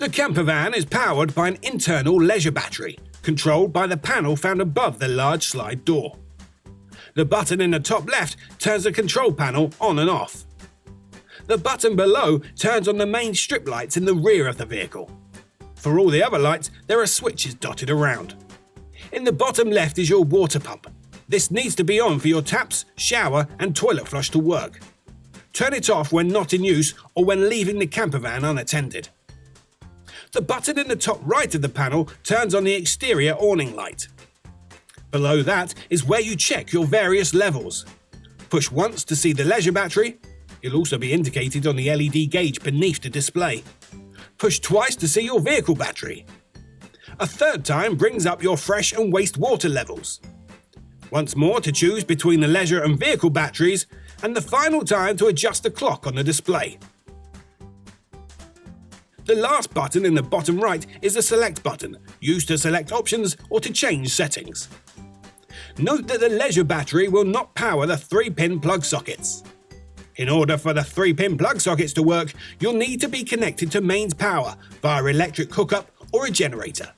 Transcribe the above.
The campervan is powered by an internal leisure battery, controlled by the panel found above the large slide door. The button in the top left turns the control panel on and off. The button below turns on the main strip lights in the rear of the vehicle. For all the other lights, there are switches dotted around. In the bottom left is your water pump. This needs to be on for your taps, shower and toilet flush to work. Turn it off when not in use or when leaving the campervan unattended. The button in the top right of the panel turns on the exterior awning light. Below that is where you check your various levels. Push once to see the leisure battery. You'll also be indicated on the LED gauge beneath the display. Push twice to see your vehicle battery. A third time brings up your fresh and waste water levels. Once more to choose between the leisure and vehicle batteries, and the final time to adjust the clock on the display. The last button in the bottom right is the select button, used to select options or to change settings. Note that the leisure battery will not power the 3-pin plug sockets. In order for the 3-pin plug sockets to work, you'll need to be connected to mains power via electric hookup or a generator.